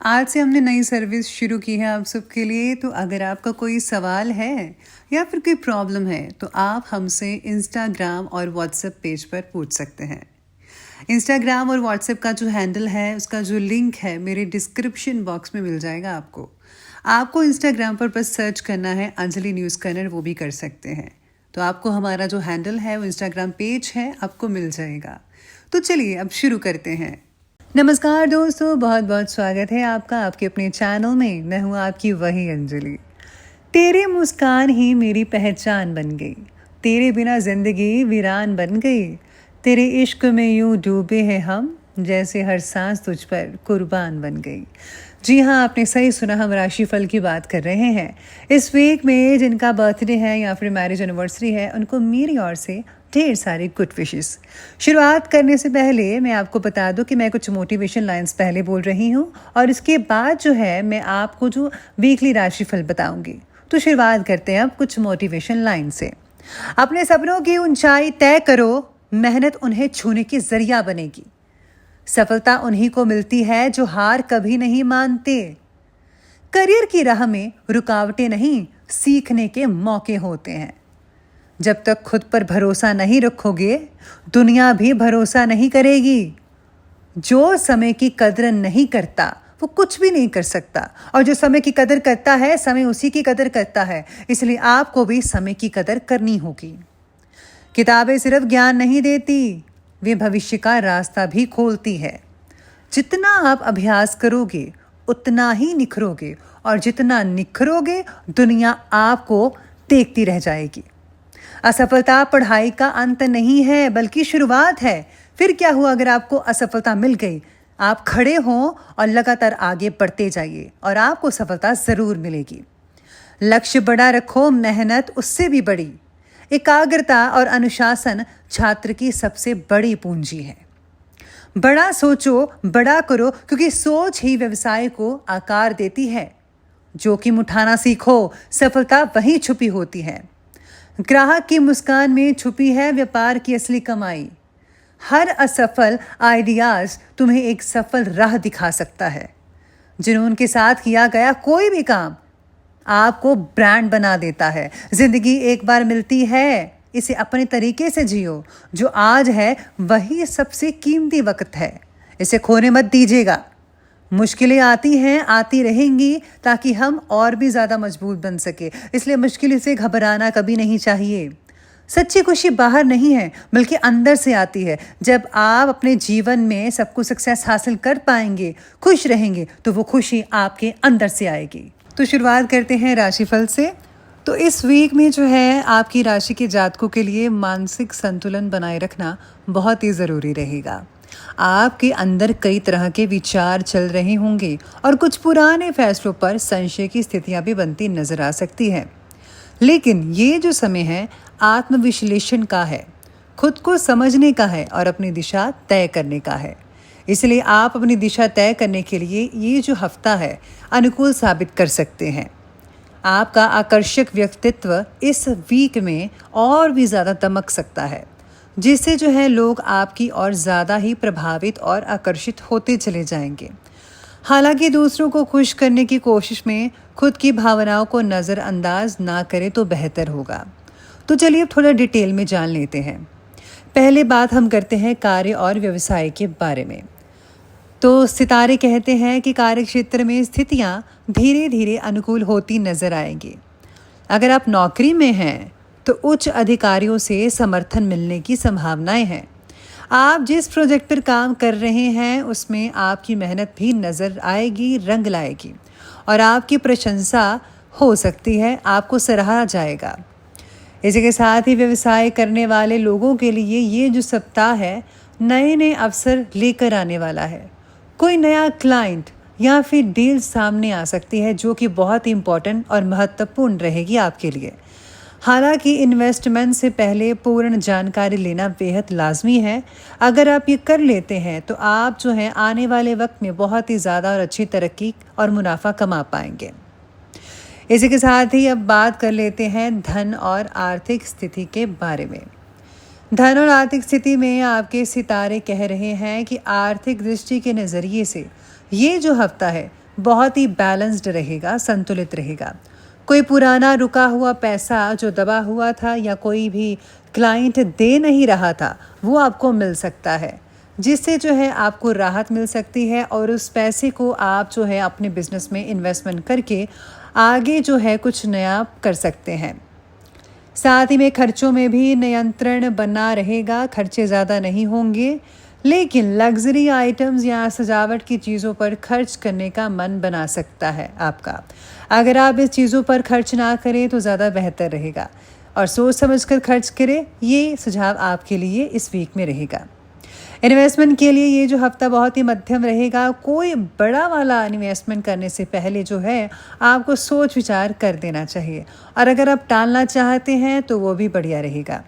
आज से हमने नई सर्विस शुरू की है आप सबके लिए। तो अगर आपका कोई सवाल है या फिर कोई प्रॉब्लम है तो आप हमसे इंस्टाग्राम और व्हाट्सएप पेज पर पूछ सकते हैं। इंस्टाग्राम और व्हाट्सएप का जो हैंडल है, उसका जो लिंक है, मेरे डिस्क्रिप्शन बॉक्स में मिल जाएगा आपको। आपको इंस्टाग्राम पर बस सर्च करना है अंजलि न्यूज़ कॉर्नर, वो भी कर सकते हैं। तो आपको हमारा जो हैंडल है वो इंस्टाग्राम पेज है, आपको मिल जाएगा। तो चलिए अब शुरू करते हैं। नमस्कार दोस्तों, बहुत बहुत स्वागत है आपका आपके अपने चैनल में। मैं हूँ आपकी वही अंजलि। तेरे मुस्कान ही मेरी पहचान बन गई, तेरे बिना जिंदगी वीरान बन गई। तेरे इश्क में यूं डूबे हैं हम, जैसे हर सांस तुझ पर कुर्बान बन गई। जी हाँ, आपने सही सुना, हम राशिफल की बात कर रहे हैं। इस वीक में जिनका बर्थडे है या फिर मैरिज एनिवर्सरी है, उनको मेरी ओर से ढेर सारी गुड विशेस। शुरुआत करने से पहले मैं आपको बता दूं कि मैं कुछ मोटिवेशन लाइंस पहले बोल रही हूं और इसके बाद जो है मैं आपको जो वीकली राशिफल बताऊंगी। तो शुरुआत करते हैं अब कुछ मोटिवेशन लाइन से। अपने सपनों की ऊंचाई तय करो, मेहनत उन्हें छूने की जरिया बनेगी। सफलता उन्हीं को मिलती है जो हार कभी नहीं मानते। करियर की राह में रुकावटें नहीं, सीखने के मौके होते हैं। जब तक खुद पर भरोसा नहीं रखोगे, दुनिया भी भरोसा नहीं करेगी। जो समय की कदर नहीं करता वो कुछ भी नहीं कर सकता, और जो समय की कदर करता है, समय उसी की कदर करता है। इसलिए आपको भी समय की कदर करनी होगी। किताबें सिर्फ ज्ञान नहीं देती, वे भविष्य का रास्ता भी खोलती है। जितना आप अभ्यास करोगे उतना ही निखरोगे, और जितना निखरोगे दुनिया आपको देखती रह जाएगी। असफलता पढ़ाई का अंत नहीं है, बल्कि शुरुआत है। फिर क्या हुआ अगर आपको असफलता मिल गई? आप खड़े हों और लगातार आगे बढ़ते जाइए और आपको सफलता जरूर मिलेगी। लक्ष्य बड़ा रखो, मेहनत उससे भी बड़ी। एकाग्रता और अनुशासन छात्र की सबसे बड़ी पूंजी है। बड़ा सोचो, बड़ा करो, क्योंकि सोच ही व्यवसाय को आकार देती है। जोखिम उठाना सीखो, सफलता वहीं छुपी होती है। ग्राहक की मुस्कान में छुपी है व्यापार की असली कमाई। हर असफल आइडियाज तुम्हें एक सफल राह दिखा सकता है। जुनून के साथ किया गया कोई भी काम आपको ब्रांड बना देता है। जिंदगी एक बार मिलती है, इसे अपने तरीके से जियो। जो आज है वही सबसे कीमती वक्त है, इसे खोने मत दीजिएगा। मुश्किलें आती हैं, आती रहेंगी, ताकि हम और भी ज़्यादा मजबूत बन सके। इसलिए मुश्किल से घबराना कभी नहीं चाहिए। सच्ची खुशी बाहर नहीं है, बल्कि अंदर से आती है। जब आप अपने जीवन में सब कुछ सक्सेस हासिल कर पाएंगे, खुश रहेंगे, तो वो खुशी आपके अंदर से आएगी। तो शुरुआत करते हैं राशिफल से। तो इस वीक में जो है आपकी राशि के जातकों के लिए मानसिक संतुलन बनाए रखना बहुत ही ज़रूरी रहेगा। आपके अंदर कई तरह के विचार चल रहे होंगे और कुछ पुराने फैसलों पर संशय की स्थितियां भी बनती नजर आ सकती है। लेकिन ये जो समय है आत्मविश्लेषण का है, खुद को समझने का है और अपनी दिशा तय करने का है। इसलिए आप अपनी दिशा तय करने के लिए ये जो हफ्ता है अनुकूल साबित कर सकते हैं। आपका आकर्षक व्यक्तित्व इस वीक में और भी ज़्यादा दमक सकता है, जिससे जो है लोग आपकी ओर ज़्यादा ही प्रभावित और आकर्षित होते चले जाएंगे। हालांकि दूसरों को खुश करने की कोशिश में खुद की भावनाओं को नज़रअंदाज ना करें तो बेहतर होगा। तो चलिए अब थोड़ा डिटेल में जान लेते हैं। पहले बात हम करते हैं कार्य और व्यवसाय के बारे में। तो सितारे कहते हैं कि कार्य क्षेत्र में स्थितियां धीरे धीरे अनुकूल होती नजर आएंगी। अगर आप नौकरी में हैं तो उच्च अधिकारियों से समर्थन मिलने की संभावनाएं हैं। आप जिस प्रोजेक्ट पर काम कर रहे हैं उसमें आपकी मेहनत भी नजर आएगी, रंग लाएगी, और आपकी प्रशंसा हो सकती है, आपको सराहा जाएगा। इसी के साथ ही व्यवसाय करने वाले लोगों के लिए ये जो सप्ताह है नए नए अवसर लेकर आने वाला है। कोई नया क्लाइंट या फिर डील सामने आ सकती है जो कि बहुत ही इम्पोर्टेंट और महत्वपूर्ण रहेगी आपके लिए। हालांकि इन्वेस्टमेंट से पहले पूर्ण जानकारी लेना बेहद लाजमी है। अगर आप ये कर लेते हैं तो आप जो है आने वाले वक्त में बहुत ही ज़्यादा और अच्छी तरक्की और मुनाफा कमा पाएंगे। इसी के साथ ही अब बात कर लेते हैं धन और आर्थिक स्थिति के बारे में। धन और आर्थिक स्थिति में आपके सितारे कह रहे हैं कि आर्थिक दृष्टि के नज़रिए से ये जो हफ्ता है बहुत ही बैलेंस्ड रहेगा, संतुलित रहेगा। कोई पुराना रुका हुआ पैसा जो दबा हुआ था या कोई भी क्लाइंट दे नहीं रहा था, वो आपको मिल सकता है, जिससे जो है आपको राहत मिल सकती है और उस पैसे को आप जो है अपने बिजनेस में इन्वेस्टमेंट करके आगे जो है कुछ नया कर सकते हैं। साथ ही में खर्चों में भी नियंत्रण बना रहेगा, खर्चे ज़्यादा नहीं होंगे, लेकिन लग्जरी आइटम्स या सजावट की चीज़ों पर खर्च करने का मन बना सकता है आपका। अगर आप इस चीज़ों पर खर्च ना करें तो ज़्यादा बेहतर रहेगा और सोच समझकर खर्च करें, ये सुझाव आपके लिए इस वीक में रहेगा। इन्वेस्टमेंट के लिए ये जो हफ्ता बहुत ही मध्यम रहेगा। कोई बड़ा वाला इन्वेस्टमेंट करने से पहले जो है आपको सोच विचार कर देना चाहिए और अगर आप टालना चाहते हैं तो वो भी बढ़िया रहेगा।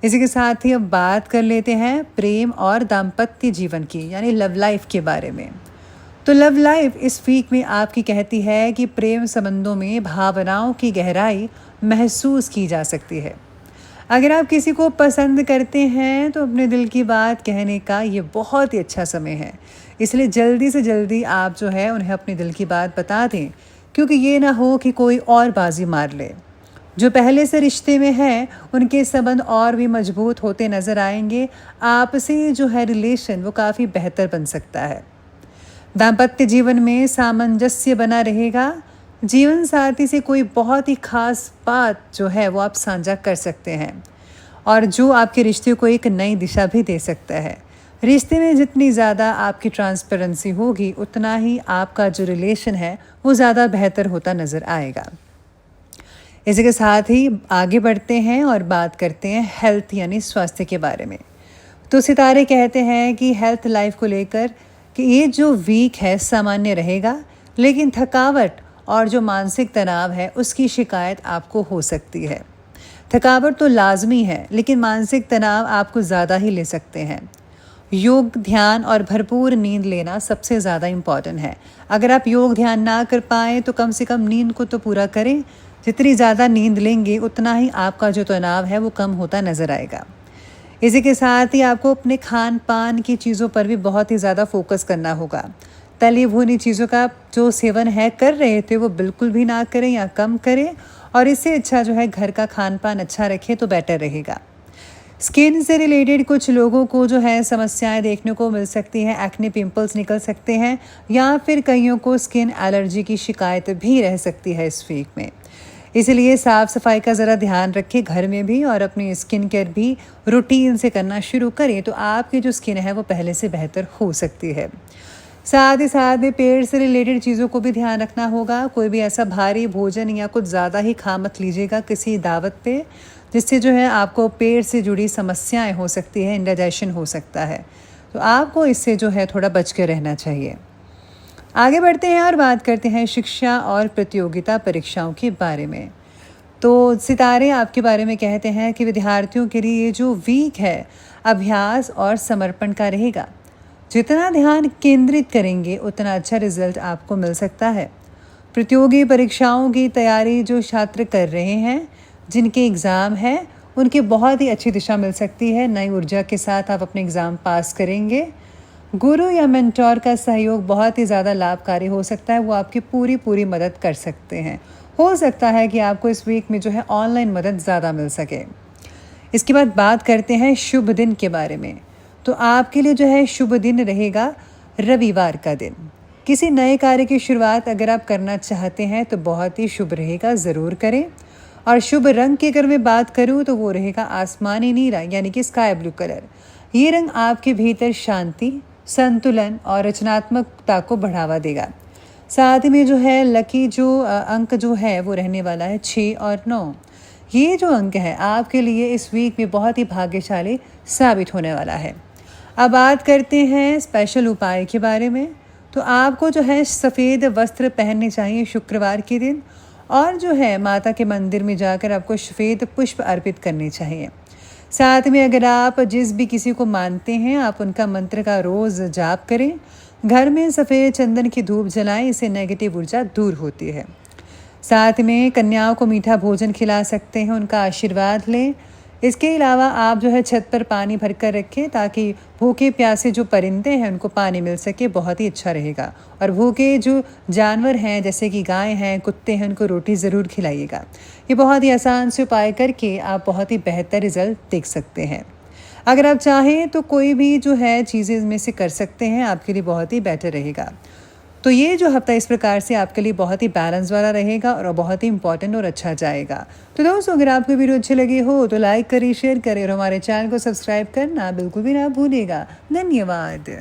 इसी के साथ ही अब बात कर लेते हैं प्रेम और दाम्पत्य जीवन की, यानी लव लाइफ के बारे में। तो लव लाइफ इस वीक में आपकी कहती है कि प्रेम संबंधों में भावनाओं की गहराई महसूस की जा सकती है। अगर आप किसी को पसंद करते हैं तो अपने दिल की बात कहने का ये बहुत ही अच्छा समय है, इसलिए जल्दी से जल्दी आप जो है उन्हें अपने दिल की बात बता दें, क्योंकि ये ना हो कि कोई और बाजी मार ले। जो पहले से रिश्ते में हैं उनके संबंध और भी मजबूत होते नज़र आएंगे। आपसी जो है रिलेशन वो काफ़ी बेहतर बन सकता है। दाम्पत्य जीवन में सामंजस्य बना रहेगा। जीवन साथी से कोई बहुत ही खास बात जो है वो आप साझा कर सकते हैं और जो आपके रिश्ते को एक नई दिशा भी दे सकता है। रिश्ते में जितनी ज़्यादा आपकी ट्रांसपेरेंसी होगी उतना ही आपका जो रिलेशन है वो ज़्यादा बेहतर होता नज़र आएगा। इसी के साथ ही आगे बढ़ते हैं और बात करते हैं हेल्थ यानी स्वास्थ्य के बारे में। तो सितारे कहते हैं कि हेल्थ लाइफ को लेकर कि ये जो वीक है सामान्य रहेगा, लेकिन थकावट और जो मानसिक तनाव है उसकी शिकायत आपको हो सकती है। थकावट तो लाजमी है, लेकिन मानसिक तनाव आपको ज़्यादा ही ले सकते हैं। योग, ध्यान और भरपूर नींद लेना सबसे ज़्यादा इम्पॉर्टेंट है। अगर आप योग ध्यान ना कर पाएँ तो कम से कम नींद को तो पूरा करें। जितनी ज़्यादा नींद लेंगे उतना ही आपका जो तनाव है वो कम होता नज़र आएगा। इसी के साथ ही आपको अपने खान पान की चीज़ों पर भी बहुत ही ज़्यादा फोकस करना होगा। तली भुनी चीज़ों का जो सेवन है कर रहे थे वो बिल्कुल भी ना करें या कम करें, और इससे अच्छा जो है घर का खान पान अच्छा रखें तो बेटर रहेगा। स्किन से रिलेटेड कुछ लोगों को जो है समस्याएं देखने को मिल सकती हैं। एक्ने, पिंपल्स निकल सकते हैं या फिर कईयों को स्किन एलर्जी की शिकायत भी रह सकती है इस वीक में। इसलिए साफ़ सफाई का ज़रा ध्यान रखें घर में भी, और अपनी स्किन केयर भी रूटीन से करना शुरू करें तो आपकी जो स्किन है वो पहले से बेहतर हो सकती है। साथ ही साथ में पेट से रिलेटेड चीज़ों को भी ध्यान रखना होगा। कोई भी ऐसा भारी भोजन या कुछ ज़्यादा ही खा मत लीजिएगा किसी दावत पे, जिससे जो है आपको पेट से जुड़ी समस्याएं हो सकती है, इंडाइजेशन हो सकता है। तो आपको इससे जो है थोड़ा बच के रहना चाहिए। आगे बढ़ते हैं और बात करते हैं शिक्षा और प्रतियोगिता परीक्षाओं के बारे में। तो सितारे आपके बारे में कहते हैं कि विद्यार्थियों के लिए ये जो वीक है अभ्यास और समर्पण का रहेगा। जितना ध्यान केंद्रित करेंगे उतना अच्छा रिजल्ट आपको मिल सकता है। प्रतियोगी परीक्षाओं की तैयारी जो छात्र कर रहे हैं, जिनके एग्ज़ाम है, उनकी बहुत ही अच्छी दिशा मिल सकती है। नई ऊर्जा के साथ आप अपने एग्ज़ाम पास करेंगे। गुरु या मेंटोर का सहयोग बहुत ही ज़्यादा लाभकारी हो सकता है। वो आपकी पूरी मदद कर सकते हैं। हो सकता है कि आपको इस वीक में जो है ऑनलाइन मदद ज़्यादा मिल सके। इसके बाद बात करते हैं शुभ दिन के बारे में। तो आपके लिए जो है शुभ दिन रहेगा रविवार का दिन। किसी नए कार्य की शुरुआत अगर आप करना चाहते हैं तो बहुत ही शुभ रहेगा, ज़रूर करें। और शुभ रंग की अगर मैं बात करूं तो वो रहेगा आसमानी नीला, यानी कि स्काई ब्लू कलर। ये रंग आपके भीतर शांति, संतुलन और रचनात्मकता को बढ़ावा देगा। साथ में जो है लकी जो अंक जो है वो रहने वाला है 6 और 9। ये जो अंक है आपके लिए इस वीक में बहुत ही भाग्यशाली साबित होने वाला है। अब बात करते हैं स्पेशल उपाय के बारे में। तो आपको जो है सफ़ेद वस्त्र पहनने चाहिए शुक्रवार के दिन, और जो है माता के मंदिर में जाकर आपको सफ़ेद पुष्प अर्पित करने चाहिए। साथ में अगर आप जिस भी किसी को मानते हैं आप उनका मंत्र का रोज़ जाप करें। घर में सफ़ेद चंदन की धूप जलाएं, इससे नेगेटिव ऊर्जा दूर होती है। साथ में कन्याओं को मीठा भोजन खिला सकते हैं, उनका आशीर्वाद लें। इसके अलावा आप जो है छत पर पानी भर कर रखें ताकि भूखे प्यासे जो परिंदे हैं उनको पानी मिल सके, बहुत ही अच्छा रहेगा। और भूखे जो जानवर हैं जैसे कि गाय हैं, कुत्ते हैं, उनको रोटी ज़रूर खिलाइएगा। ये बहुत ही आसान से उपाय करके आप बहुत ही बेहतर रिज़ल्ट देख सकते हैं। अगर आप चाहें तो कोई भी जो है चीज़ें इनमें से कर सकते हैं, आपके लिए बहुत ही बेटर रहेगा। तो ये जो हफ्ता इस प्रकार से आपके लिए बहुत ही बैलेंस वाला रहेगा और बहुत ही इंपॉर्टेंट और अच्छा जाएगा। तो दोस्तों, अगर आपको वीडियो अच्छी लगी हो तो लाइक करें, शेयर करें और हमारे चैनल को सब्सक्राइब करना बिल्कुल भी ना भूलिएगा। धन्यवाद।